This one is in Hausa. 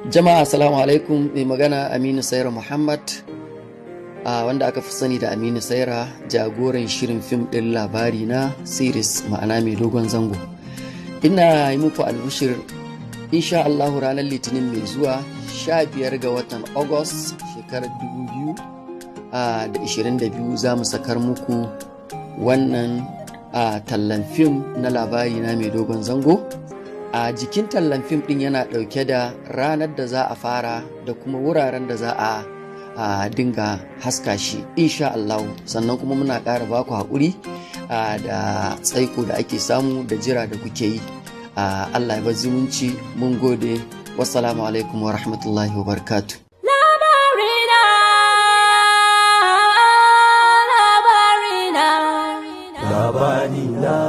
Jama'a assalamu alaikum, mai magana Aminu Saira Muhammad, wanda aka fi sani da Aminu Saira, jagoran shirin fim ɗin labari na series ma'ana mai dogon zango. Ina yi muku albishir insha Allahu ranar Litinin mai zuwa 15 ga watan August shekarar 2022 za mu sakar muku wannan tallan fim na labari na mai dogon zango. A jikin tallan fim ɗin yana ɗauke da ranar da za a fara da kuma wuraren da za a dinga haska shi insha Allah. Sannan kuma muna ƙara baku haƙuri da tsaiko da ake samu da jira da kuke yi. Allah ya bar zumunci, mun gode, wassalamu alaikum wa rahmatullahi wa barakatuh. Labarina.